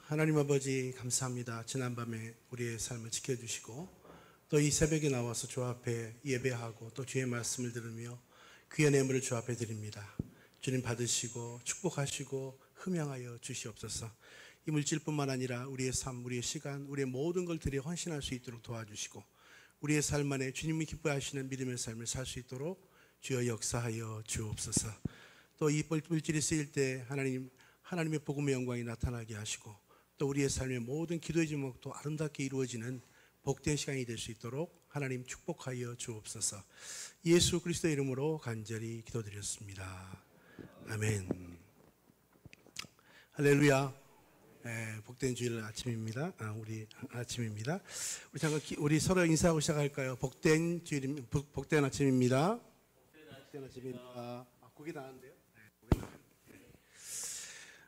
하나님 아버지 감사합니다. 지난밤에 우리의 삶을 지켜주시고 또 이 새벽에 나와서 주 앞에 예배하고 또 주의 말씀을 들으며 귀한 예물을 주 앞에 드립니다. 주님 받으시고 축복하시고 흠양하여 주시옵소서. 이 물질뿐만 아니라 우리의 삶, 우리의 시간, 우리의 모든 걸 드려 헌신할 수 있도록 도와주시고 우리의 삶 안에 주님이 기뻐하시는 믿음의 삶을 살 수 있도록 주여 역사하여 주옵소서. 또 이 물질이 쓰일 때 하나님의 복음의 영광이 나타나게 하시고 또 우리의 삶의 모든 기도의 제목도 아름답게 이루어지는 복된 시간이 될 수 있도록 하나님 축복하여 주옵소서. 예수 그리스도의 이름으로 간절히 기도드렸습니다. 아멘. 할렐루야. 복된 주일 아침입니다. 우리 잠깐 우리 서로 인사하고 시작할까요? 복된 아침입니다. 복된 아침입니다. 곡이 나왔는데요.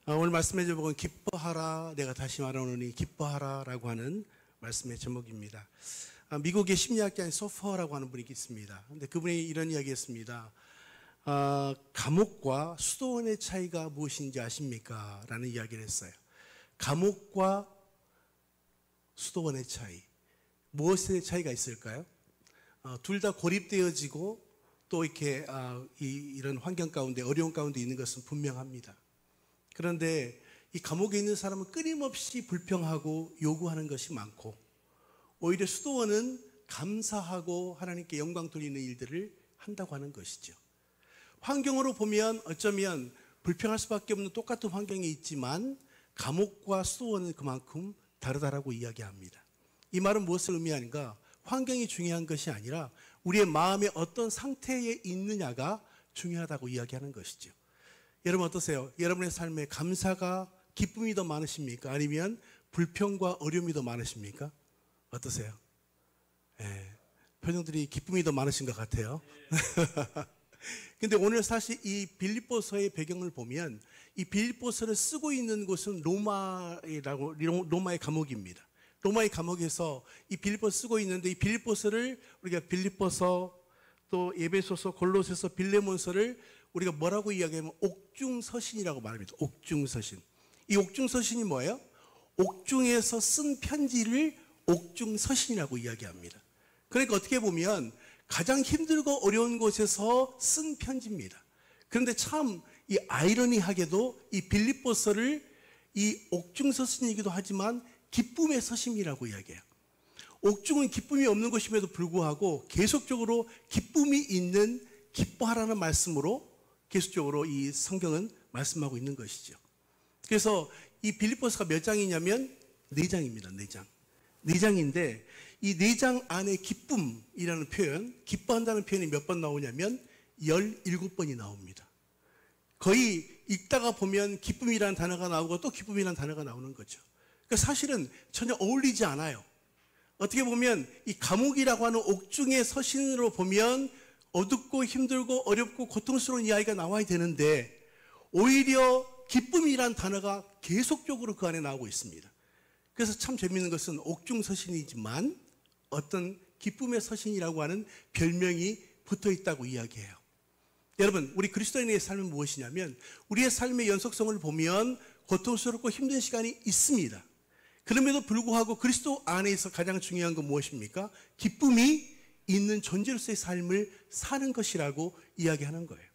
오늘 말씀의 제목은 기뻐하라, 내가 다시 말하노니 기뻐하라라고 하는 말씀의 제목입니다. 미국의 심리학자인 소퍼라고 하는 분이 있습니다. 근데 그분이 이런 이야기했습니다. 감옥과 수도원의 차이가 무엇인지 아십니까? 라는 이야기를 했어요. 감옥과 수도원의 차이, 무엇의 차이가 있을까요? 둘 다 고립되어지고 또 이렇게 이런 환경 가운데, 어려운 가운데 있는 것은 분명합니다. 그런데 이 감옥에 있는 사람은 끊임없이 불평하고 요구하는 것이 많고, 오히려 수도원은 감사하고 하나님께 영광 돌리는 일들을 한다고 하는 것이죠. 환경으로 보면 어쩌면 불평할 수밖에 없는 똑같은 환경이 있지만 감옥과 수도원은 그만큼 다르다라고 이야기합니다. 이 말은 무엇을 의미하는가? 환경이 중요한 것이 아니라 우리의 마음의 어떤 상태에 있느냐가 중요하다고 이야기하는 것이죠. 여러분 어떠세요? 여러분의 삶에 감사가, 기쁨이 더 많으십니까? 아니면 불평과 어려움이 더 많으십니까? 어떠세요? 표정들이 기쁨이 더 많으신 것 같아요. 근데 오늘 사실 이 빌립보서의 배경을 보면 이 빌립보서를 쓰고 있는 곳은 로마의 감옥입니다. 로마의 감옥에서 이 빌립보서 쓰고 있는데, 이 빌립보서를 우리가 빌립보서, 또 에베소서, 골로새서, 빌레몬서를 우리가 뭐라고 이야기하면 옥중서신이라고 말합니다. 옥중서신. 이 옥중서신이 뭐예요? 옥중에서 쓴 편지를 옥중서신이라고 이야기합니다. 그러니까 어떻게 보면 가장 힘들고 어려운 곳에서 쓴 편지입니다. 그런데 참 이 아이러니하게도 이 빌립보서를 이 옥중서신이기도 하지만 기쁨의 서신이라고 이야기해요. 옥중은 기쁨이 없는 곳임에도 불구하고 계속적으로 기쁨이 있는, 기뻐하라는 말씀으로 계속적으로 이 성경은 말씀하고 있는 것이죠. 그래서 이 빌립보서가 몇 장이냐면 4장입니다. 4장. 4장인데 이 4장 안에 기쁨이라는 표현, 기뻐한다는 표현이 몇 번 나오냐면 17번이 나옵니다. 거의 읽다가 보면 기쁨이라는 단어가 나오고 또 기쁨이라는 단어가 나오는 거죠. 그러니까 사실은 전혀 어울리지 않아요. 어떻게 보면 이 감옥이라고 하는 옥중의 서신으로 보면 어둡고 힘들고 어렵고 고통스러운 이야기가 나와야 되는데 오히려 기쁨이란 단어가 계속적으로 그 안에 나오고 있습니다. 그래서 참 재미있는 것은 옥중서신이지만 어떤 기쁨의 서신이라고 하는 별명이 붙어 있다고 이야기해요. 여러분, 우리 그리스도인의 삶은 무엇이냐면 우리의 삶의 연속성을 보면 고통스럽고 힘든 시간이 있습니다. 그럼에도 불구하고 그리스도 안에서 가장 중요한 건 무엇입니까? 기쁨이 있는 존재로서의 삶을 사는 것이라고 이야기하는 거예요.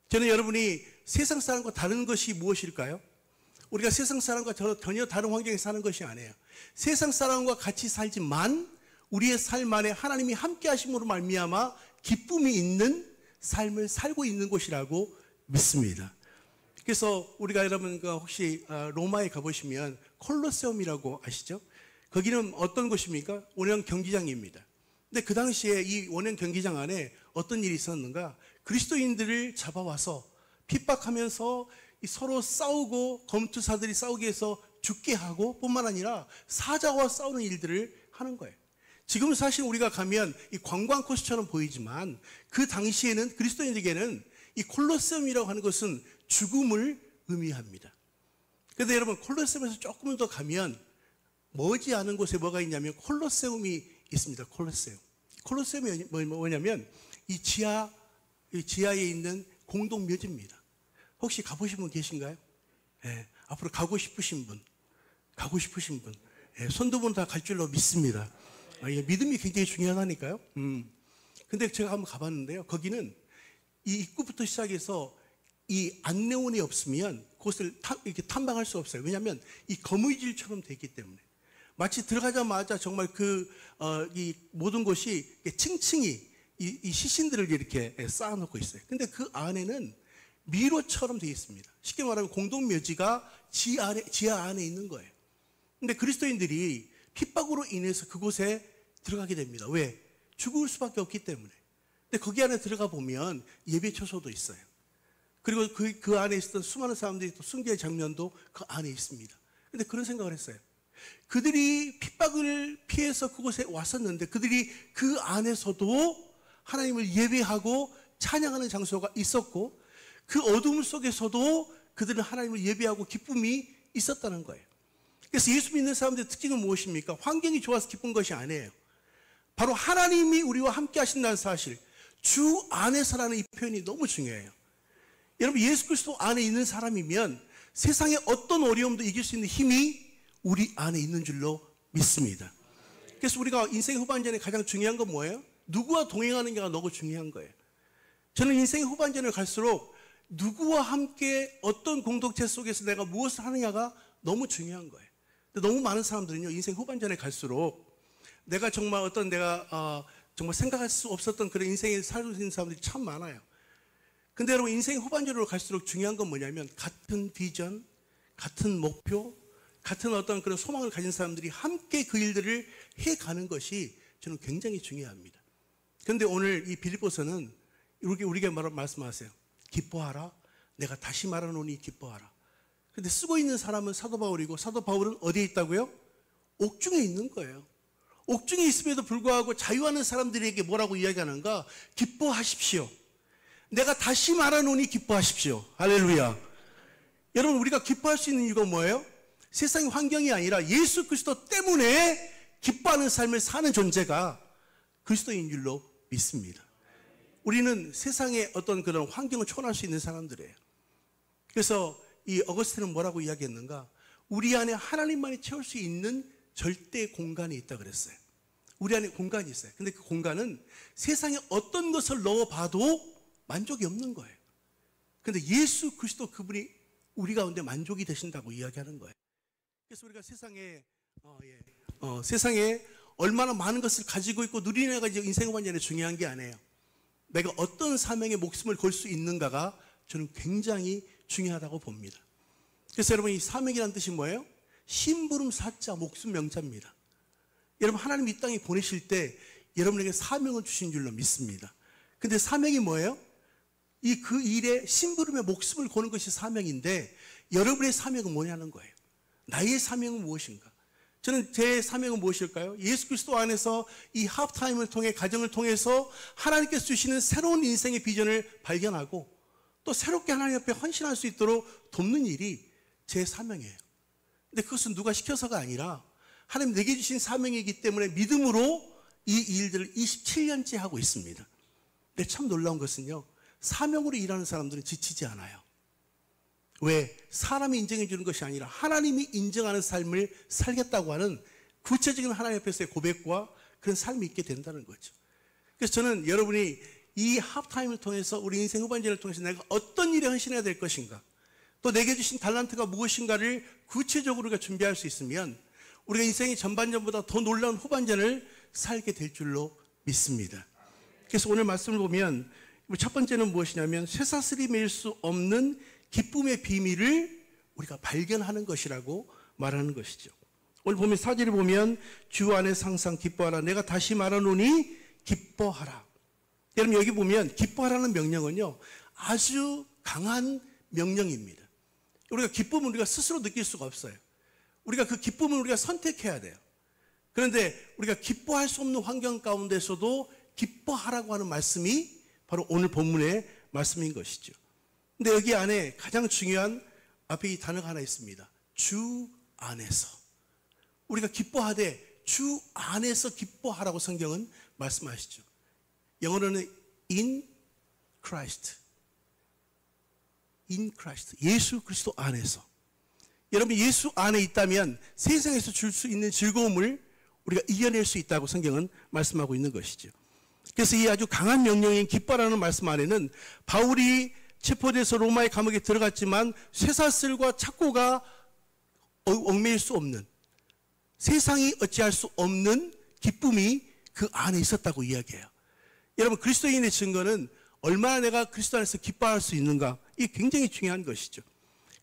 저는 여러분이 세상 사람과 다른 것이 무엇일까요? 우리가 세상 사람과 전혀 다른 환경에 사는 것이 아니에요. 세상 사람과 같이 살지만 우리의 삶 안에 하나님이 함께 하심으로 말미암아 기쁨이 있는 삶을 살고 있는 곳이라고 믿습니다. 그래서 우리가 여러분과 혹시 로마에 가보시면 콜로세움이라고 아시죠? 거기는 어떤 곳입니까? 원형 경기장입니다. 근데 그 당시에 이 원형 경기장 안에 어떤 일이 있었는가? 그리스도인들을 잡아와서 핍박하면서 서로 싸우고 검투사들이 싸우게 해서 죽게 하고 뿐만 아니라 사자와 싸우는 일들을 하는 거예요. 지금 사실 우리가 가면 이 관광 코스처럼 보이지만 그 당시에는 그리스도인에게는 이 콜로세움이라고 하는 것은 죽음을 의미합니다. 그런데 여러분 콜로세움에서 조금 더 가면 머지않은 곳에 뭐가 있냐면 콜로세움이 있습니다. 콜로세움이 뭐냐면 이 지하에 있는 공동묘지입니다. 혹시 가보신 분 계신가요? 네, 앞으로 가고 싶으신 분. 가고 싶으신 분, 손두 분 다 갈 줄로 믿습니다. 이게 믿음이 굉장히 중요하다니까요. 근데 제가 한번 가봤는데요. 거기는 이 입구부터 시작해서 이 안내원이 없으면 그곳을 이렇게 탐방할 수 없어요. 왜냐하면 이 거무줄처럼 돼 있기 때문에. 마치 들어가자마자 정말 이 모든 곳이 층층이 이 시신들을 이렇게 쌓아놓고 있어요. 근데 그 안에는 미로처럼 되어 있습니다. 쉽게 말하면 공동묘지가 지하 안에 있는 거예요. 근데 그리스도인들이 핍박으로 인해서 그곳에 들어가게 됩니다. 왜? 죽을 수밖에 없기 때문에. 근데 거기 안에 들어가 보면 예배 처소도 있어요. 그리고 그 안에 있었던 수많은 사람들이 또 순교의 장면도 그 안에 있습니다. 근데 그런 생각을 했어요. 그들이 핍박을 피해서 그곳에 왔었는데 그들이 그 안에서도 하나님을 예배하고 찬양하는 장소가 있었고 그 어둠 속에서도 그들은 하나님을 예배하고 기쁨이 있었다는 거예요. 그래서 예수 믿는 사람들의 특징은 무엇입니까? 환경이 좋아서 기쁜 것이 아니에요. 바로 하나님이 우리와 함께 하신다는 사실, 주 안에서라는 이 표현이 너무 중요해요. 여러분, 예수 그리스도 안에 있는 사람이면 세상의 어떤 어려움도 이길 수 있는 힘이 우리 안에 있는 줄로 믿습니다. 그래서 우리가 인생 후반전에 가장 중요한 건 뭐예요? 누구와 동행하느냐가 너무 중요한 거예요. 저는 인생 후반전을 갈수록 누구와 함께 어떤 공동체 속에서 내가 무엇을 하느냐가 너무 중요한 거예요. 근데 너무 많은 사람들은요, 인생 후반전에 갈수록 내가 정말 정말 생각할 수 없었던 그런 인생을 살고 있는 사람들이 참 많아요. 근데 여러분, 인생 후반전으로 갈수록 중요한 건 뭐냐면 같은 비전, 같은 목표, 같은 어떤 그런 소망을 가진 사람들이 함께 그 일들을 해가는 것이 저는 굉장히 중요합니다. 그런데 오늘 이 빌립보서는 우리에게 말씀하세요. 기뻐하라. 내가 다시 말하노니 기뻐하라. 근데 쓰고 있는 사람은 사도 바울이고 사도 바울은 어디에 있다고요? 옥중에 있는 거예요. 옥중에 있음에도 불구하고 자유하는 사람들에게 뭐라고 이야기하는가? 기뻐하십시오. 내가 다시 말하노니 기뻐하십시오. 할렐루야. 여러분, 우리가 기뻐할 수 있는 이유가 뭐예요? 세상의 환경이 아니라 예수 그리스도 때문에 기뻐하는 삶을 사는 존재가 그리스도인 줄로 믿습니다. 우리는 세상의 어떤 그런 환경을 초월할 수 있는 사람들이에요. 그래서 이 어거스틴은 뭐라고 이야기했는가? 우리 안에 하나님만이 채울 수 있는 절대 공간이 있다 그랬어요. 우리 안에 공간이 있어요. 근데 그 공간은 세상에 어떤 것을 넣어봐도 만족이 없는 거예요. 근데 예수 그리스도 그분이 우리 가운데 만족이 되신다고 이야기하는 거예요. 그래서 우리가 세상에 얼마나 많은 것을 가지고 있고 누리느냐가 이제 인생 후반전에 중요한 게 아니에요. 내가 어떤 사명에 목숨을 걸 수 있는가가 저는 굉장히 중요하다고 봅니다. 그래서 여러분, 이 사명이라는 뜻이 뭐예요? 심부름 사자, 목숨 명자입니다. 여러분, 하나님 이 땅에 보내실 때 여러분에게 사명을 주신 줄로 믿습니다. 근데 사명이 뭐예요? 그 일에 심부름에 목숨을 거는 것이 사명인데 여러분의 사명은 뭐냐는 거예요. 나의 사명은 무엇인가? 저는 제 사명은 무엇일까요? 예수 그리스도 안에서 이 하프타임을 통해, 가정을 통해서 하나님께서 주시는 새로운 인생의 비전을 발견하고 또 새롭게 하나님 앞에 헌신할 수 있도록 돕는 일이 제 사명이에요. 근데 그것은 누가 시켜서가 아니라 하나님 내게 주신 사명이기 때문에 믿음으로 이 일들을 27년째 하고 있습니다. 근데 참 놀라운 것은요, 사명으로 일하는 사람들은 지치지 않아요. 왜? 사람이 인정해 주는 것이 아니라 하나님이 인정하는 삶을 살겠다고 하는 구체적인 하나님 앞에서의 고백과 그런 삶이 있게 된다는 거죠. 그래서 저는 여러분이 이 하프타임을 통해서 우리 인생 후반전을 통해서 내가 어떤 일에 헌신해야 될 것인가, 또 내게 주신 달란트가 무엇인가를 구체적으로 우리가 준비할 수 있으면 우리가 인생의 전반전보다 더 놀라운 후반전을 살게 될 줄로 믿습니다. 그래서 오늘 말씀을 보면 첫 번째는 무엇이냐면 쇠사슬이 매일 수 없는 기쁨의 비밀을 우리가 발견하는 것이라고 말하는 것이죠. 오늘 보면 4절을 보면 주 안에서 항상 기뻐하라. 내가 다시 말하노니 기뻐하라. 여러분, 여기 보면 기뻐하라는 명령은요, 아주 강한 명령입니다. 우리가 기쁨은 우리가 스스로 느낄 수가 없어요. 우리가 그 기쁨을 우리가 선택해야 돼요. 그런데 우리가 기뻐할 수 없는 환경 가운데서도 기뻐하라고 하는 말씀이 바로 오늘 본문의 말씀인 것이죠. 근데 여기 안에 가장 중요한 앞에 이 단어가 하나 있습니다. 주 안에서. 우리가 기뻐하되 주 안에서 기뻐하라고 성경은 말씀하시죠. 영어로는 in Christ. in Christ. 예수 그리스도 안에서. 여러분 예수 안에 있다면 세상에서 줄 수 있는 즐거움을 우리가 이겨낼 수 있다고 성경은 말씀하고 있는 것이죠. 그래서 이 아주 강한 명령인 기뻐라는 말씀 안에는 바울이 체포돼서 로마의 감옥에 들어갔지만 쇠사슬과 착고가 얽매일 수 없는, 세상이 어찌할 수 없는 기쁨이 그 안에 있었다고 이야기해요. 여러분 그리스도인의 증거는 얼마나 내가 그리스도 안에서 기뻐할 수 있는가, 이게 굉장히 중요한 것이죠.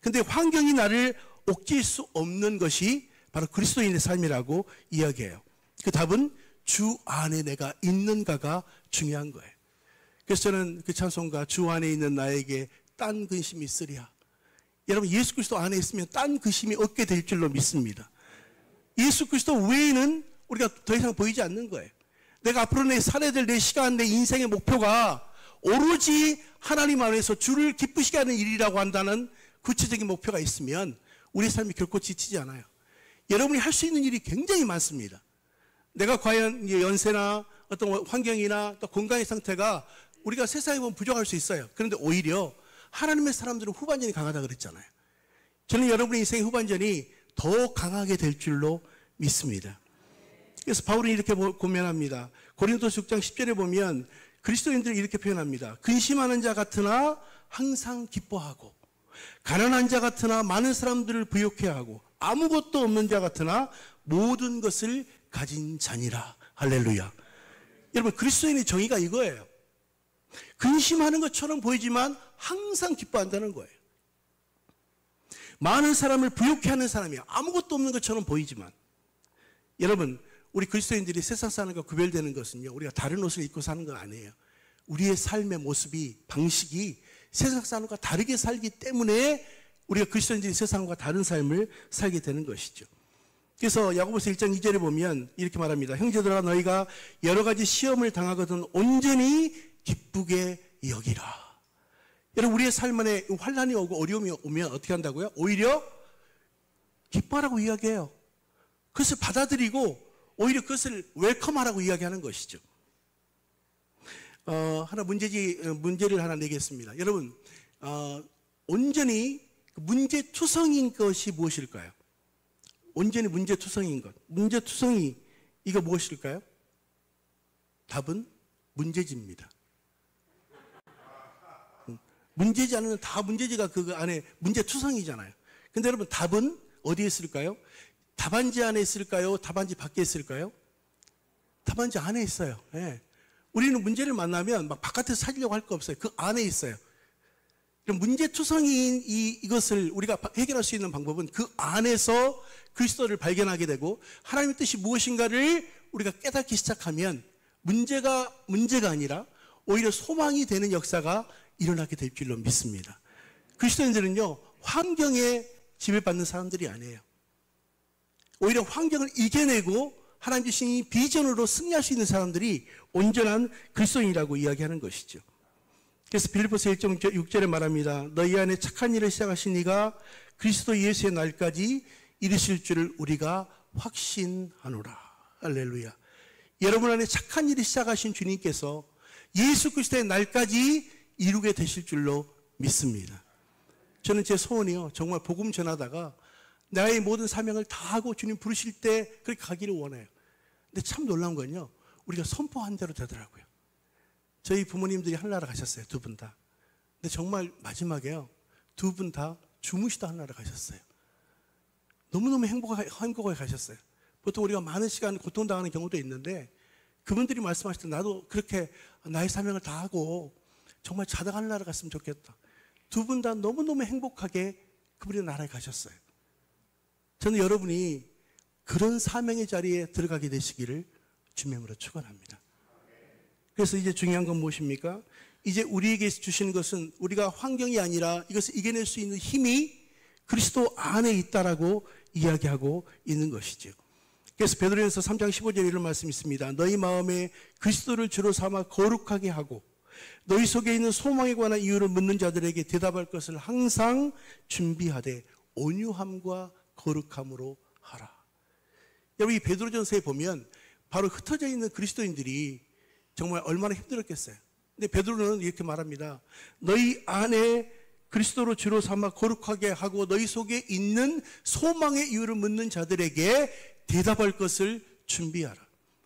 근데 환경이 나를 옥죄일 수 없는 것이 바로 그리스도인의 삶이라고 이야기해요. 그 답은 주 안에 내가 있는가가 중요한 거예요. 그래서 저는 그 찬송가 주 안에 있는 나에게 딴 근심이 있으랴. 여러분 예수 그리스도 안에 있으면 딴 근심이 없게 될 줄로 믿습니다. 예수 그리스도 외에는 우리가 더 이상 보이지 않는 거예요. 내가 앞으로 살아야 될 내 시간, 내 인생의 목표가 오로지 하나님 안에서 주를 기쁘시게 하는 일이라고 한다는 구체적인 목표가 있으면 우리 삶이 결코 지치지 않아요. 여러분이 할 수 있는 일이 굉장히 많습니다. 내가 과연 연세나 어떤 환경이나 또 건강의 상태가 우리가 세상에 보면 부족할 수 있어요. 그런데 오히려 하나님의 사람들은 후반전이 강하다 그랬잖아요. 저는 여러분의 인생의 후반전이 더 강하게 될 줄로 믿습니다. 그래서 바울은 이렇게 고면합니다. 고린도서 6장 10절에 보면 그리스도인들을 이렇게 표현합니다. 근심하는 자 같으나 항상 기뻐하고, 가난한 자 같으나 많은 사람들을 부욕해 하고, 아무것도 없는 자 같으나 모든 것을 가진 자니라. 할렐루야. 여러분 그리스도인의 정의가 이거예요. 근심하는 것처럼 보이지만 항상 기뻐한다는 거예요. 많은 사람을 부욕해 하는 사람이야. 아무것도 없는 것처럼 보이지만. 여러분 우리 그리스도인들이 세상 사람과 구별되는 것은요, 우리가 다른 옷을 입고 사는 건 아니에요. 우리의 삶의 모습이, 방식이 세상 사람과 다르게 살기 때문에 우리가 그리스도인들이 세상과 다른 삶을 살게 되는 것이죠. 그래서 야고보서 1장 2절에 보면 이렇게 말합니다. 형제들아 너희가 여러 가지 시험을 당하거든 온전히 기쁘게 여기라. 여러분 우리의 삶 안에 환난이 오고 어려움이 오면 어떻게 한다고요? 오히려 기뻐하라고 이야기해요. 그것을 받아들이고 오히려 그것을 웰컴하라고 이야기하는 것이죠. 하나 문제를 하나 내겠습니다. 여러분 온전히 문제투성인 것이 무엇일까요? 온전히 문제투성인 것. 문제투성이 이거 무엇일까요? 답은 문제지입니다. 문제지 않으면 다 문제지가 그 안에 문제투성이잖아요. 근데 여러분 답은 어디에 있을까요? 답안지 안에 있을까요? 답안지 밖에 있을까요? 답안지 안에 있어요. 네. 우리는 문제를 만나면 막 바깥에서 찾으려고 할 거 없어요. 그 안에 있어요. 문제투성이인 이것을 우리가 해결할 수 있는 방법은 그 안에서 그리스도를 발견하게 되고 하나님의 뜻이 무엇인가를 우리가 깨닫기 시작하면 문제가 아니라 오히려 소망이 되는 역사가 일어나게 될 줄로 믿습니다. 그리스도인들은요 환경에 지배받는 사람들이 아니에요. 오히려 환경을 이겨내고 하나님 주신 이 비전으로 승리할 수 있는 사람들이 온전한 그리스도인이라고 이야기하는 것이죠. 그래서 빌립보서 1장 6절에 말합니다. 너희 안에 착한 일을 시작하신 이가 그리스도 예수의 날까지 이르실 줄을 우리가 확신하노라. 할렐루야. 여러분 안에 착한 일을 시작하신 주님께서 예수 그리스도의 날까지 이루게 되실 줄로 믿습니다. 저는 제 소원이요, 정말 복음 전하다가 나의 모든 사명을 다 하고 주님 부르실 때 그렇게 가기를 원해요. 근데 참 놀라운 건요, 우리가 선포한 대로 되더라고요. 저희 부모님들이 하늘나라 가셨어요. 두 분 다. 근데 정말 마지막에요, 두 분 다 주무시다 하늘나라 가셨어요. 너무너무 행복하게 가셨어요. 보통 우리가 많은 시간 고통당하는 경우도 있는데 그분들이 말씀하실 때 나도 그렇게 나의 사명을 다 하고 정말 자다가 하늘나라 갔으면 좋겠다. 두 분 다 너무너무 행복하게 그분의 나라에 가셨어요. 저는 여러분이 그런 사명의 자리에 들어가게 되시기를 주님으로 축원합니다. 그래서 이제 중요한 건 무엇입니까? 이제 우리에게 주시는 것은 우리가 환경이 아니라 이것을 이겨낼 수 있는 힘이 그리스도 안에 있다라고 이야기하고 있는 것이죠. 그래서 베드로전서 3장 15절에 이런 말씀이 있습니다. 너희 마음에 그리스도를 주로 삼아 거룩하게 하고 너희 속에 있는 소망에 관한 이유를 묻는 자들에게 대답할 것을 항상 준비하되 온유함과 거룩함으로 하라. 여러분 이 베드로전서에 보면 바로 흩어져 있는 그리스도인들이 정말 얼마나 힘들었겠어요. 근데 베드로는 이렇게 말합니다. 너희 안에 그리스도로 주로 삼아 거룩하게 하고 너희 속에 있는 소망의 이유를 묻는 자들에게 대답할 것을 준비하라.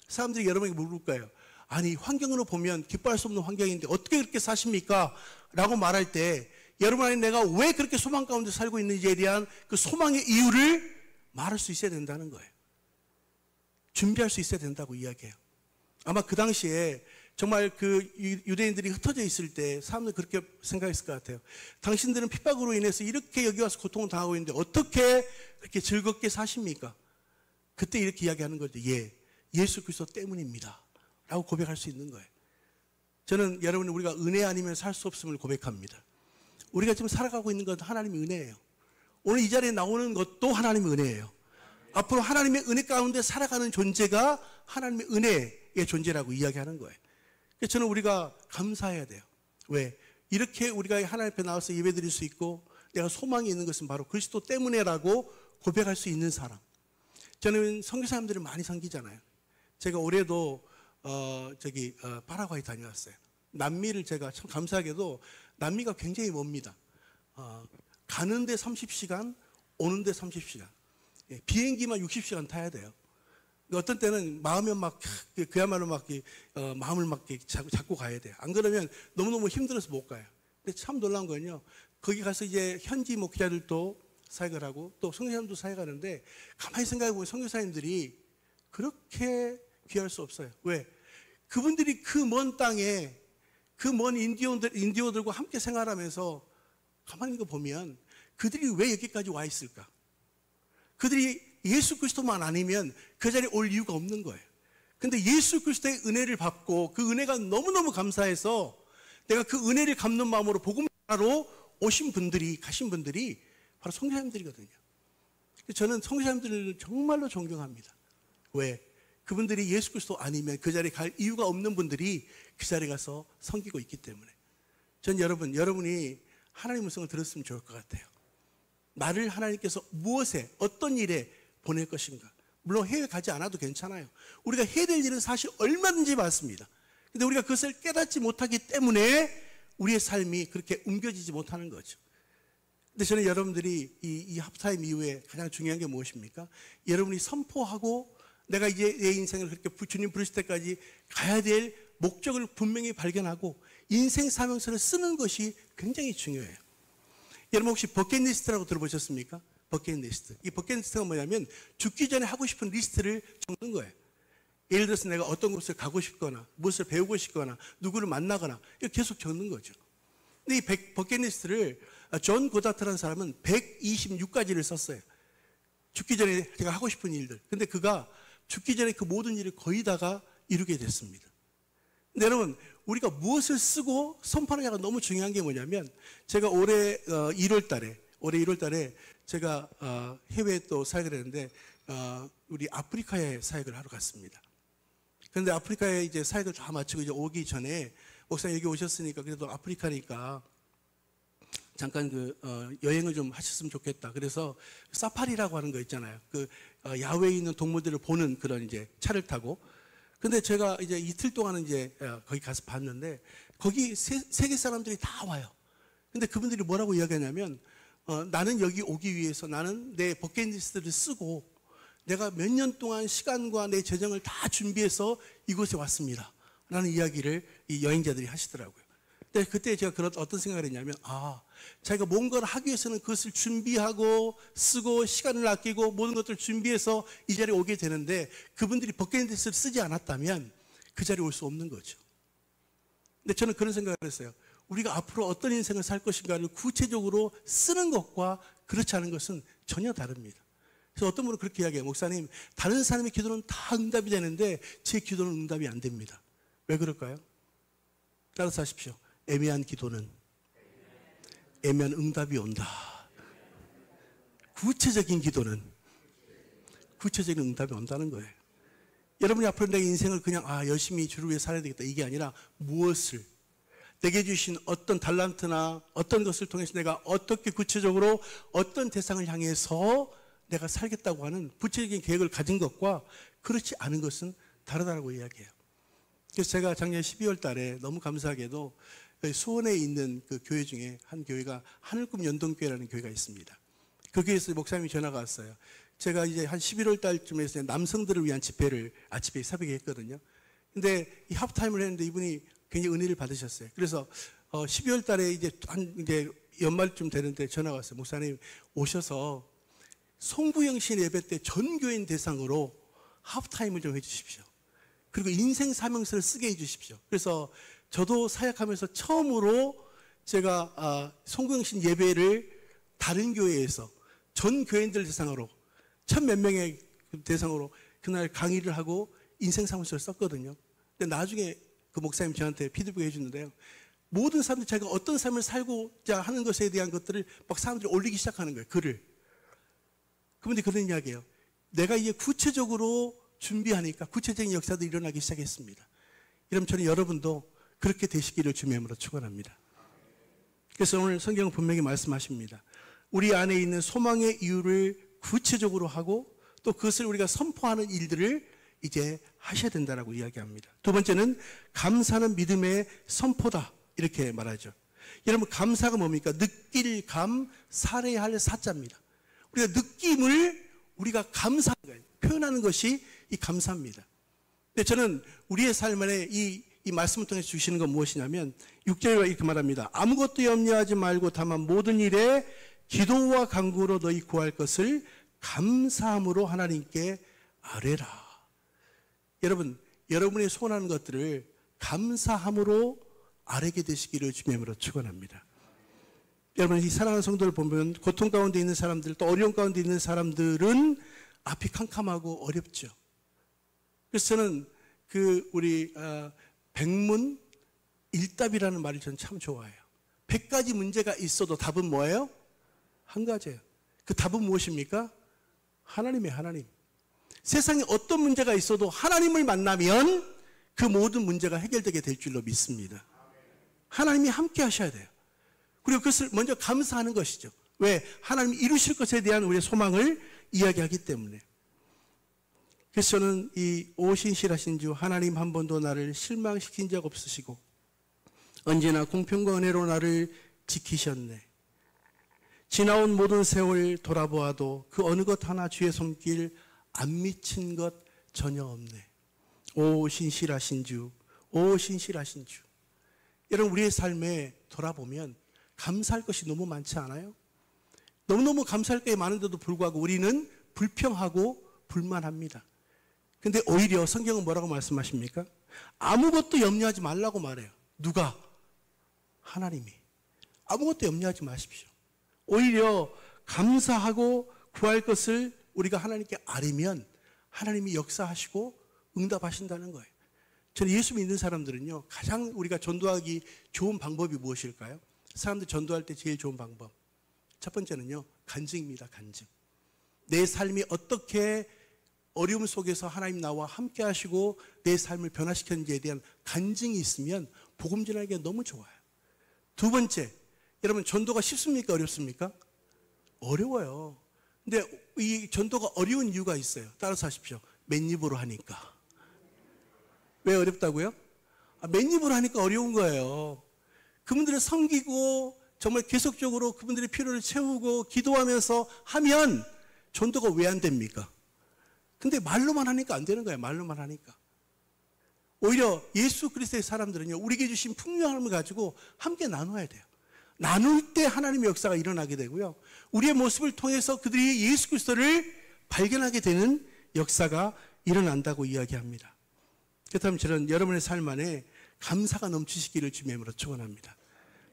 사람들이 여러분에게 물을 거예요. 아니, 환경으로 보면 기뻐할 수 없는 환경인데 어떻게 그렇게 사십니까? 라고 말할 때 여러분 안에 내가 왜 그렇게 소망 가운데 살고 있는지에 대한 그 소망의 이유를 말할 수 있어야 된다는 거예요. 준비할 수 있어야 된다고 이야기해요. 아마 그 당시에 정말 그 유대인들이 흩어져 있을 때 사람들이 그렇게 생각했을 것 같아요. 당신들은 핍박으로 인해서 이렇게 여기 와서 고통을 당하고 있는데 어떻게 그렇게 즐겁게 사십니까? 그때 이렇게 이야기하는 거죠. 예, 예수 그리스도 때문입니다 라고 고백할 수 있는 거예요. 저는 여러분, 우리가 은혜 아니면 살 수 없음을 고백합니다. 우리가 지금 살아가고 있는 건 하나님의 은혜예요. 오늘 이 자리에 나오는 것도 하나님의 은혜예요. 앞으로 하나님의 은혜 가운데 살아가는 존재가 하나님의 은혜의 존재라고 이야기하는 거예요. 그래서 저는 우리가 감사해야 돼요. 왜? 이렇게 우리가 하나님 앞에 나와서 예배드릴 수 있고 내가 소망이 있는 것은 바로 그리스도 때문에라고 고백할 수 있는 사람. 저는 선교사님들을 많이 섬기잖아요. 제가 올해도 파라과이 다녀왔어요. 남미를 제가 참 감사하게도 남미가 굉장히 멉니다. 가는데 30시간, 오는데 30시간. 비행기만 60시간 타야 돼요. 어떤 때는 마음이 막 그야말로 막 마음을 막 잡고 가야 돼요. 안 그러면 너무너무 힘들어서 못 가요. 근데 참 놀라운 건요. 거기 가서 이제 현지 목회자들도 사역을 하고 또 선교사님도 사역하는데 가만히 생각해 보면 선교사님들이 그렇게 귀할 수 없어요. 왜? 그분들이 그 먼 땅에 그 먼 인디오들과 함께 생활하면서 가만히 보면 그들이 왜 여기까지 와 있을까? 그들이 예수 그리스도만 아니면 그 자리에 올 이유가 없는 거예요. 근데 예수 그리스도의 은혜를 받고 그 은혜가 너무너무 감사해서 내가 그 은혜를 갚는 마음으로 복음하러 가신 분들이 바로 선교사님들이거든요. 저는 선교사님들을 정말로 존경합니다. 왜? 그분들이 예수 그리스도 아니면 그 자리에 갈 이유가 없는 분들이 그 자리에 가서 섬기고 있기 때문에 전 여러분이 하나님의 음성을 들었으면 좋을 것 같아요. 나를 하나님께서 무엇에 어떤 일에 보낼 것인가. 물론 해외 가지 않아도 괜찮아요. 우리가 해야 될 일은 사실 얼마든지 많습니다. 근데 우리가 그것을 깨닫지 못하기 때문에 우리의 삶이 그렇게 옮겨지지 못하는 거죠. 근데 저는 여러분들이 이 합타임 이후에 가장 중요한 게 무엇입니까? 여러분이 선포하고 내가 이제 내 인생을 그렇게 주님 부르실 때까지 가야 될 목적을 분명히 발견하고 인생 사명서를 쓰는 것이 굉장히 중요해요. 여러분 혹시 버킷리스트라고 들어보셨습니까? 버킷리스트. 이 버킷리스트가 뭐냐면 죽기 전에 하고 싶은 리스트를 적는 거예요. 예를 들어서 내가 어떤 곳을 가고 싶거나 무엇을 배우고 싶거나 누구를 만나거나 이거 계속 적는 거죠. 근데 이 버킷리스트를 존 고다트라는 사람은 126가지를 썼어요. 죽기 전에 제가 하고 싶은 일들. 근데 그가 죽기 전에 그 모든 일을 거의 다가 이루게 됐습니다. 근데 여러분 우리가 무엇을 쓰고 선포하느냐가 너무 중요한 게 뭐냐면 제가 올해 1월 달에 제가 해외에 또 사역을 했는데 우리 아프리카에 사역을 하러 갔습니다. 그런데 아프리카에 이제 사역을 다 마치고 이제 오기 전에 목사님 여기 오셨으니까 그래도 아프리카니까 잠깐 여행을 좀 하셨으면 좋겠다. 그래서 사파리라고 하는 거 있잖아요. 야외에 있는 동물들을 보는 그런 이제 차를 타고. 근데 제가 이제 이틀 동안은 이제 거기 가서 봤는데 거기 세계 사람들이 다 와요. 근데 그분들이 뭐라고 이야기하냐면 나는 여기 오기 위해서 나는 내 버킷리스트를 쓰고 내가 몇 년 동안 시간과 내 재정을 다 준비해서 이곳에 왔습니다. 라는 이야기를 이 여행자들이 하시더라고요. 근데 그때 제가 어떤 생각을 했냐면 자기가 뭔가를 하기 위해서는 그것을 준비하고 쓰고 시간을 아끼고 모든 것들을 준비해서 이 자리에 오게 되는데 그분들이 버킷리스트를 쓰지 않았다면 그 자리에 올 수 없는 거죠. 근데 저는 그런 생각을 했어요. 우리가 앞으로 어떤 인생을 살 것인가를 구체적으로 쓰는 것과 그렇지 않은 것은 전혀 다릅니다. 그래서 어떤 분은 그렇게 이야기해요. 목사님, 다른 사람의 기도는 다 응답이 되는데 제 기도는 응답이 안 됩니다. 왜 그럴까요? 따라서 하십시오. 애매한 기도는 애매한 응답이 온다. 구체적인 기도는 구체적인 응답이 온다는 거예요. 여러분이 앞으로 내 인생을 그냥 열심히 주를 위해 살아야 되겠다 이게 아니라 무엇을 내게 주신 어떤 달란트나 어떤 것을 통해서 내가 어떻게 구체적으로 어떤 대상을 향해서 내가 살겠다고 하는 구체적인 계획을 가진 것과 그렇지 않은 것은 다르다고 이야기해요. 그래서 제가 작년 12월 달에 너무 감사하게도 수원에 있는 그 교회 중에 한 교회가 하늘꿈 연동교회라는 교회가 있습니다. 그 교회에서 목사님이 전화가 왔어요. 제가 이제 한 11월 달쯤에 남성들을 위한 집회를 아침에 새벽에 했거든요. 근데 이 하프타임을 했는데 이분이 굉장히 은혜를 받으셨어요. 그래서 12월 달에 이제 연말쯤 되는데 전화가 왔어요. 목사님 오셔서 송구영신 예배 때 전 교인 대상으로 하프타임을 좀 해주십시오. 그리고 인생 사명서를 쓰게 해주십시오. 그래서 저도 사역하면서 처음으로 제가 송구영신 예배를 다른 교회에서 전 교인들 대상으로 1000몇 명의 대상으로 그날 강의를 하고 인생 사무소를 썼거든요. 근데 나중에 그 목사님 저한테 피드백 해주는데요. 모든 사람들이 자기가 어떤 삶을 살고자 하는 것에 대한 것들을 막 사람들이 올리기 시작하는 거예요. 글을. 그런데 그런 이야기예요. 내가 이제 구체적으로 준비하니까 구체적인 역사도 일어나기 시작했습니다. 그럼 저는 여러분도 그렇게 되시기를 주님의 이름으로 축원합니다. 그래서 오늘 성경은 분명히 말씀하십니다. 우리 안에 있는 소망의 이유를 구체적으로 하고 또 그것을 우리가 선포하는 일들을 이제 하셔야 된다라고 이야기합니다. 두 번째는 감사는 믿음의 선포다 이렇게 말하죠. 여러분 감사가 뭡니까? 느낄 감, 살해야 할 사자입니다. 우리가 느낌을 우리가 감사하는 거예요. 표현하는 것이 이 감사입니다. 근데 저는 우리의 삶 안에 이 말씀을 통해서 주시는 건 무엇이냐면 6절에 이렇게 말합니다. 아무것도 염려하지 말고 다만 모든 일에 기도와 간구로 너희 구할 것을 감사함으로 하나님께 아뢰라. 여러분, 여러분이 소원하는 것들을 감사함으로 아뢰게 되시기를 주님의 이름으로 축원합니다. 여러분, 이 사랑하는 성도를 보면 고통 가운데 있는 사람들, 또 어려움 가운데 있는 사람들은 앞이 캄캄하고 어렵죠. 그래서 저는 우리 백문 일답이라는 말을 저는 참 좋아해요. 100가지 문제가 있어도 답은 뭐예요? 한 가지예요. 그 답은 무엇입니까? 하나님이에요, 하나님. 세상에 어떤 문제가 있어도 하나님을 만나면 그 모든 문제가 해결되게 될 줄로 믿습니다. 하나님이 함께 하셔야 돼요. 그리고 그것을 먼저 감사하는 것이죠. 왜? 하나님이 이루실 것에 대한 우리의 소망을 이야기하기 때문에. 그래서 저는 이 오신실하신 주 하나님 한 번도 나를 실망시킨 적 없으시고 언제나 공평과 은혜로 나를 지키셨네. 지나온 모든 세월 돌아보아도 그 어느 것 하나 주의 손길 안 미친 것 전혀 없네. 오 신실하신 주, 오 신실하신 주. 여러분 우리의 삶에 돌아보면 감사할 것이 너무 많지 않아요? 너무너무 감사할 게 많은데도 불구하고 우리는 불평하고 불만합니다. 근데 오히려 성경은 뭐라고 말씀하십니까? 아무것도 염려하지 말라고 말해요. 누가? 하나님이. 아무것도 염려하지 마십시오. 오히려 감사하고 구할 것을 우리가 하나님께 아뢰면 하나님이 역사하시고 응답하신다는 거예요. 저는 예수 믿는 사람들은요, 가장 우리가 전도하기 좋은 방법이 무엇일까요? 사람들 전도할 때 제일 좋은 방법. 첫 번째는요, 간증입니다, 간증. 내 삶이 어떻게 어려움 속에서 하나님 나와 함께 하시고 내 삶을 변화시켰는지에 대한 간증이 있으면 복음 전하기가 너무 좋아요. 두 번째, 여러분 전도가 쉽습니까? 어렵습니까? 어려워요. 근데 이 전도가 어려운 이유가 있어요. 따라서 하십시오. 맨입으로 하니까. 왜 어렵다고요? 맨입으로 하니까 어려운 거예요. 그분들을 섬기고 정말 계속적으로 그분들의 필요를 채우고 기도하면서 하면 전도가 왜 안 됩니까? 근데 말로만 하니까 안 되는 거예요. 말로만 하니까. 오히려 예수 그리스도의 사람들은요, 우리에게 주신 풍요함을 가지고 함께 나눠야 돼요. 나눌 때 하나님의 역사가 일어나게 되고요. 우리의 모습을 통해서 그들이 예수 그리스도를 발견하게 되는 역사가 일어난다고 이야기합니다. 그렇다면 저는 여러분의 삶 안에 감사가 넘치시기를 주님의 이름으로 축원합니다.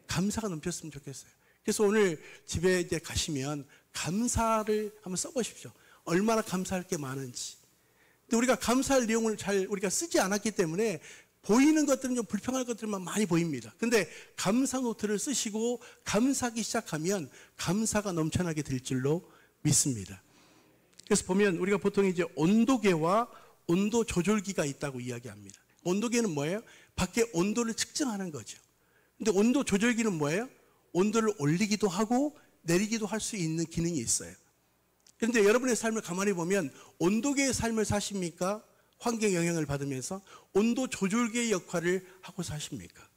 감사가 넘쳤으면 좋겠어요. 그래서 오늘 집에 이제 가시면 감사를 한번 써보십시오. 얼마나 감사할 게 많은지. 근데 우리가 감사할 내용을 잘 우리가 쓰지 않았기 때문에 보이는 것들은 좀 불평할 것들만 많이 보입니다. 근데 감사 노트를 쓰시고 감사하기 시작하면 감사가 넘쳐나게 될 줄로 믿습니다. 그래서 보면 우리가 보통 이제 온도계와 온도 조절기가 있다고 이야기합니다. 온도계는 뭐예요? 밖에 온도를 측정하는 거죠. 근데 온도 조절기는 뭐예요? 온도를 올리기도 하고 내리기도 할 수 있는 기능이 있어요. 그런데 여러분의 삶을 가만히 보면 온도계의 삶을 사십니까? 환경 영향을 받으면서 온도 조절계의 역할을 하고 사십니까?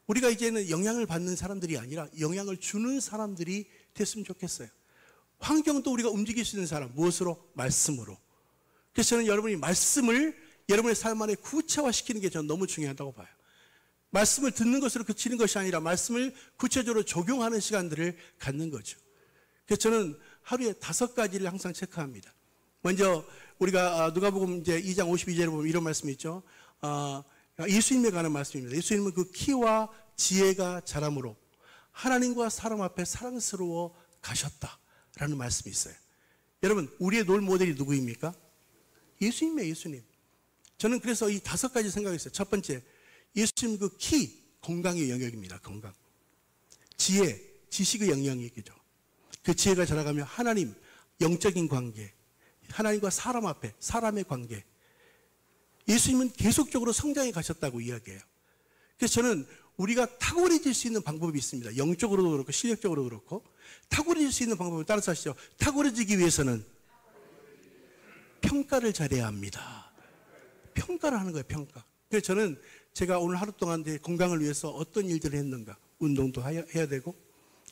우리가 이제는 영향을 받는 사람들이 아니라 영향을 주는 사람들이 됐으면 좋겠어요. 환경도 우리가 움직일 수 있는 사람, 무엇으로? 말씀으로. 그래서 저는 여러분이 말씀을 여러분의 삶 안에 구체화시키는 게 저는 너무 중요하다고 봐요. 말씀을 듣는 것으로 그치는 것이 아니라 말씀을 구체적으로 적용하는 시간들을 갖는 거죠. 그래서 저는 하루에 5가지를 항상 체크합니다. 먼저 우리가 누가복음 이제 2장 52절에 보면 이런 말씀이 있죠. 예수님에 관한 말씀입니다. 예수님은 그 키와 지혜가 자람으로 하나님과 사람 앞에 사랑스러워 가셨다라는 말씀이 있어요. 여러분, 우리의 롤 모델이 누구입니까? 예수님이에요, 예수님. 저는 그래서 이 5가지 생각했어요. 첫 번째, 예수님 그 키, 건강의 영역입니다. 건강. 지혜, 지식의 영역이죠. 그 지혜가 자라가면 하나님, 영적인 관계, 하나님과 사람 앞에, 사람의 관계. 예수님은 계속적으로 성장해 가셨다고 이야기해요. 그래서 저는 우리가 탁월해질 수 있는 방법이 있습니다. 영적으로도 그렇고 실력적으로도 그렇고 탁월해질 수 있는 방법을 따라서 하시죠. 탁월해지기 위해서는 평가를 잘해야 합니다. 평가를 하는 거예요. 평가. 그래서 저는 제가 오늘 하루 동안 내 건강을 위해서 어떤 일들을 했는가, 운동도 해야 되고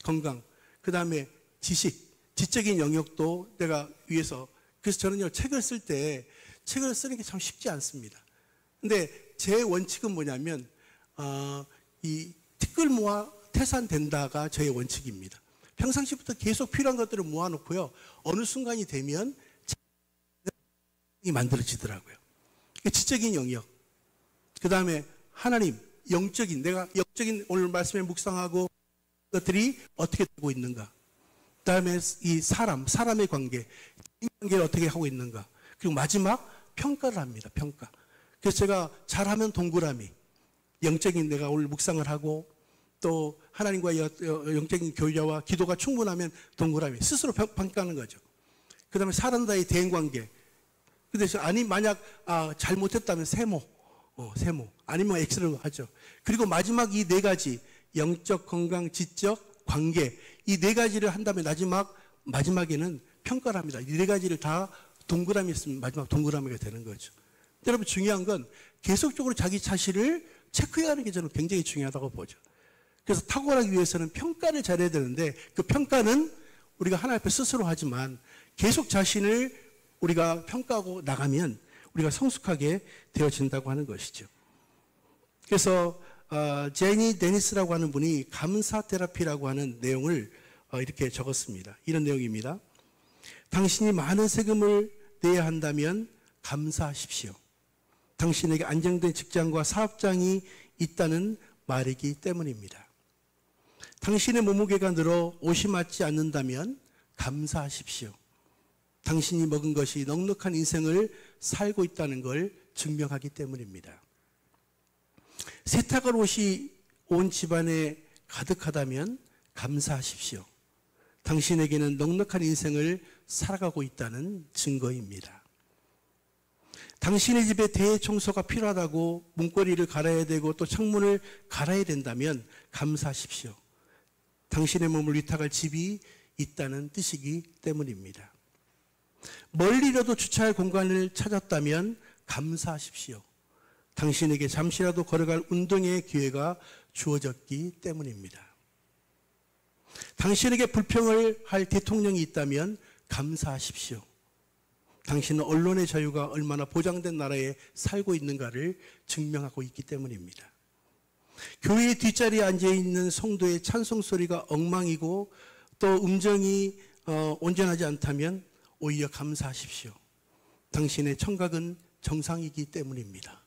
건강, 그 다음에 지식, 지적인 영역도 내가 위해서. 그래서 저는요, 책을 쓸 때 책을 쓰는 게 참 쉽지 않습니다. 근데 제 원칙은 뭐냐면 이 티끌 모아 태산된다가 저의 원칙입니다. 평상시부터 계속 필요한 것들을 모아놓고요, 어느 순간이 되면 책이 만들어지더라고요. 지적인 영역, 그 다음에 하나님, 영적인, 내가 영적인 오늘 말씀에 묵상하고 것들이 어떻게 되고 있는가, 그 다음에 이 사람의 관계, 관계를 어떻게 하고 있는가, 그리고 마지막 평가를 합니다. 평가. 그래서 제가 잘하면 동그라미, 영적인 내가 오늘 묵상을 하고 또 하나님과 영적인 교제와 기도가 충분하면 동그라미, 스스로 평가하는 거죠. 그 다음에 사람과의 대인관계, 그래서 아니 만약 잘못했다면 세모, 아니면 X를 하죠. 그리고 마지막 이 4가지, 영적, 건강, 지적, 관계, 이 4가지를 한 다음에 마지막에는 평가를 합니다. 이 4가지를 다 동그라미 했으면 마지막 동그라미가 되는 거죠. 여러분, 중요한 건 계속적으로 자기 자신을 체크해야 하는 게 저는 굉장히 중요하다고 보죠. 그래서 탁월하기 위해서는 평가를 잘해야 되는데, 그 평가는 우리가 하나님 앞에 스스로 하지만 계속 자신을 우리가 평가하고 나가면 우리가 성숙하게 되어진다고 하는 것이죠. 그래서 제니 데니스라고 하는 분이 감사 테라피라고 하는 내용을 이렇게 적었습니다. 이런 내용입니다. 당신이 많은 세금을 내야 한다면 감사하십시오. 당신에게 안정된 직장과 사업장이 있다는 말이기 때문입니다. 당신의 몸무게가 늘어 옷이 맞지 않는다면 감사하십시오. 당신이 먹은 것이 넉넉한 인생을 살고 있다는 걸 증명하기 때문입니다. 세탁할 옷이 온 집안에 가득하다면 감사하십시오. 당신에게는 넉넉한 인생을 살아가고 있다는 증거입니다. 당신의 집에 대청소가 필요하다고 문고리를 갈아야 되고 또 창문을 갈아야 된다면 감사하십시오. 당신의 몸을 위탁할 집이 있다는 뜻이기 때문입니다. 멀리라도 주차할 공간을 찾았다면 감사하십시오. 당신에게 잠시라도 걸어갈 운동의 기회가 주어졌기 때문입니다. 당신에게 불평을 할 대통령이 있다면 감사하십시오. 당신은 언론의 자유가 얼마나 보장된 나라에 살고 있는가를 증명하고 있기 때문입니다. 교회의 뒷자리에 앉아있는 성도의 찬송 소리가 엉망이고 또 음정이 온전하지 않다면 오히려 감사하십시오. 당신의 청각은 정상이기 때문입니다.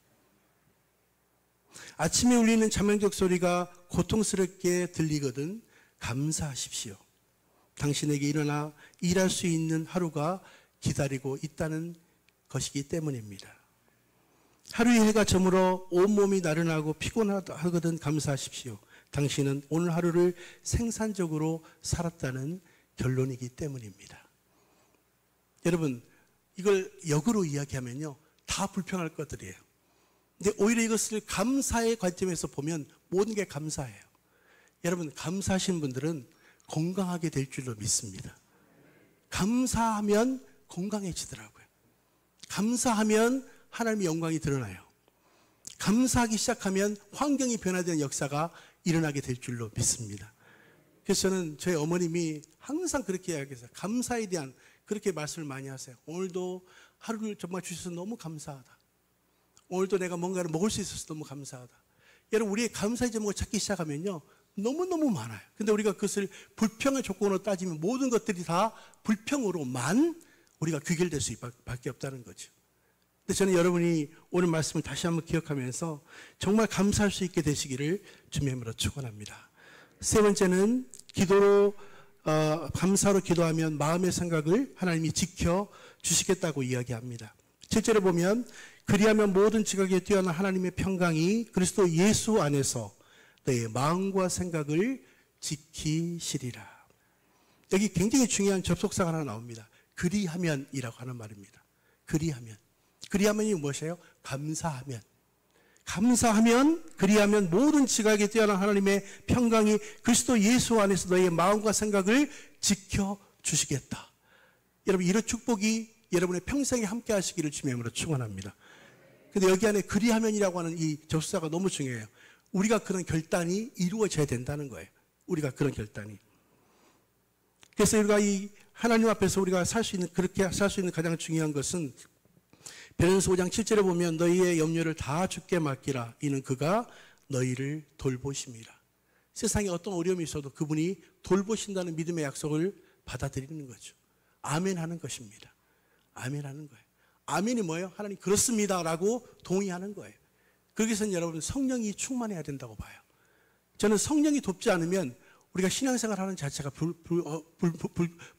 아침에 울리는 자명적 소리가 고통스럽게 들리거든 감사하십시오. 당신에게 일어나 일할 수 있는 하루가 기다리고 있다는 것이기 때문입니다. 하루의 해가 저물어 온몸이 나른하고 피곤하거든 감사하십시오. 당신은 오늘 하루를 생산적으로 살았다는 결론이기 때문입니다. 여러분, 이걸 역으로 이야기하면요, 다 불평할 것들이에요. 근데 오히려 이것을 감사의 관점에서 보면 모든 게 감사해요. 여러분, 감사하신 분들은 건강하게 될 줄로 믿습니다. 감사하면 건강해지더라고요. 감사하면 하나님의 영광이 드러나요. 감사하기 시작하면 환경이 변화되는 역사가 일어나게 될 줄로 믿습니다. 그래서 저는 저희 어머님이 항상 그렇게 이야기했어요. 감사에 대한 그렇게 말씀을 많이 하세요. 오늘도 하루를 정말 주셔서 너무 감사하다. 오늘도 내가 뭔가를 먹을 수 있어서 너무 감사하다. 여러분, 우리의 감사의 제목을 찾기 시작하면요, 너무너무 많아요. 근데 우리가 그것을 불평의 조건으로 따지면 모든 것들이 다 불평으로만 우리가 귀결될 수밖에 없다는 거죠. 근데 저는 여러분이 오늘 말씀을 다시 한번 기억하면서 정말 감사할 수 있게 되시기를 주님의 이름으로 축원합니다. 세 번째는 기도로 감사로 기도하면 마음의 생각을 하나님이 지켜 주시겠다고 이야기합니다. 7절에 보면 그리하면 모든 지각에 뛰어난 하나님의 평강이 그리스도 예수 안에서 너의 마음과 생각을 지키시리라. 여기 굉장히 중요한 접속사가 하나 나옵니다. 그리하면이라고 하는 말입니다. 그리하면이 무엇이에요? 감사하면 그리하면 모든 지각에 뛰어난 하나님의 평강이 그리스도 예수 안에서 너의 마음과 생각을 지켜주시겠다. 여러분, 이런 축복이 여러분의 평생에 함께 하시기를 주님의 이름으로 축원합니다. 근데 여기 안에 그리하면이라고 하는 이 접수사가 너무 중요해요. 우리가 그런 결단이 이루어져야 된다는 거예요. 우리가 그런 결단이. 그래서 우리가 이 하나님 앞에서 우리가 그렇게 살 수 있는 가장 중요한 것은 베드로전서 5장 7절에 보면 너희의 염려를 다 주께 맡기라. 이는 그가 너희를 돌보심이라. 세상에 어떤 어려움이 있어도 그분이 돌보신다는 믿음의 약속을 받아들이는 거죠. 아멘하는 것입니다. 아멘하는 거예요. 아멘이 뭐예요? 하나님 그렇습니다라고 동의하는 거예요. 그러기 위해서는 여러분 성령이 충만해야 된다고 봐요. 저는 성령이 돕지 않으면 우리가 신앙생활하는 자체가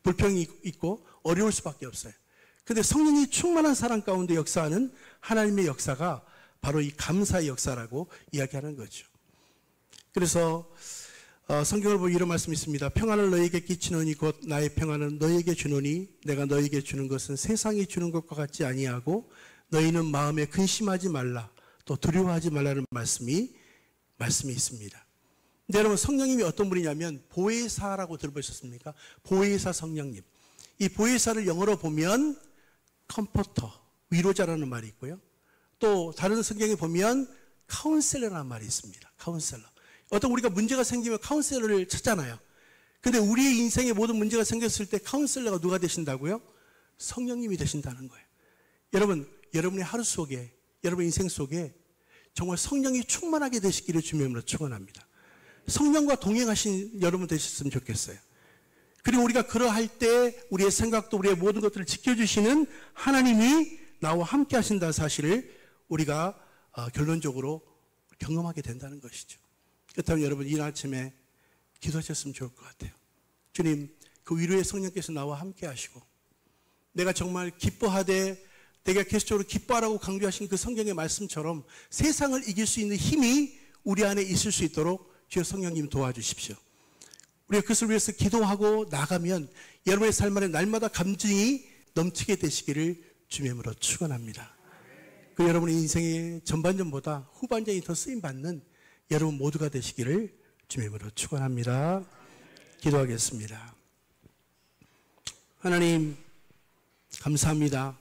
불평이 있고 어려울 수밖에 없어요. 그런데 성령이 충만한 사람 가운데 역사하는 하나님의 역사가 바로 이 감사의 역사라고 이야기하는 거죠. 그래서 성경을 보면 이런 말씀이 있습니다. 평안을 너희에게 끼치노니 곧 나의 평안은 너희에게 주노니 내가 너희에게 주는 것은 세상이 주는 것과 같지 아니하고 너희는 마음에 근심하지 말라 또 두려워하지 말라는 말씀이 있습니다. 근데 여러분, 성령님이 어떤 분이냐면 보혜사라고 들어보셨습니까? 보혜사 성령님. 이 보혜사를 영어로 보면 컴포터, 위로자라는 말이 있고요. 또 다른 성경에 보면 카운셀러라는 말이 있습니다. 카운셀러. 어떤 우리가 문제가 생기면 카운셀러를 찾잖아요. 근데 우리의 인생에 모든 문제가 생겼을 때 카운셀러가 누가 되신다고요? 성령님이 되신다는 거예요. 여러분, 여러분의 하루 속에, 여러분 인생 속에 정말 성령이 충만하게 되시기를 주님의 이름으로 축원합니다. 성령과 동행하신 여러분 되셨으면 좋겠어요. 그리고 우리가 그러할 때 우리의 생각도 우리의 모든 것들을 지켜주시는 하나님이 나와 함께 하신다는 사실을 우리가 결론적으로 경험하게 된다는 것이죠. 그렇다면 여러분, 이 아침에 기도하셨으면 좋을 것 같아요. 주님, 그 위로의 성령께서 나와 함께 하시고 내가 정말 기뻐하되 내가 계속적으로 기뻐하라고 강조하신 그 성경의 말씀처럼 세상을 이길 수 있는 힘이 우리 안에 있을 수 있도록 주여 성령님 도와주십시오. 우리가 그것을 위해서 기도하고 나가면 여러분의 삶 안에 날마다 감정이 넘치게 되시기를 주님의 이름으로 축원합니다. 그 여러분의 인생의 전반전보다 후반전이 더 쓰임받는 여러분 모두가 되시기를 주님의 이름으로 축원합니다. 기도하겠습니다. 하나님 감사합니다.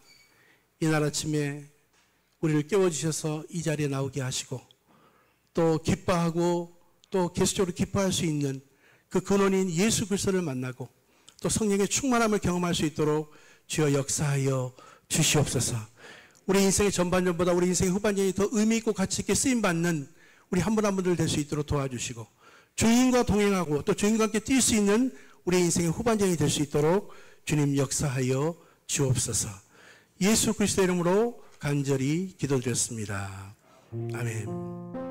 이날 아침에 우리를 깨워주셔서 이 자리에 나오게 하시고 또 기뻐하고 또 계속적으로 기뻐할 수 있는 그 근원인 예수 그리스도를 만나고 또 성령의 충만함을 경험할 수 있도록 주여 역사하여 주시옵소서. 우리 인생의 전반전보다 우리 인생의 후반전이 더 의미 있고 가치 있게 쓰임받는 우리 한 분 한 분들 될 수 있도록 도와주시고 주님과 동행하고 또 주님과 함께 뛸 수 있는 우리 인생의 후반전이 될 수 있도록 주님 역사하여 주옵소서. 예수 그리스도의 이름으로 간절히 기도드렸습니다. 아멘.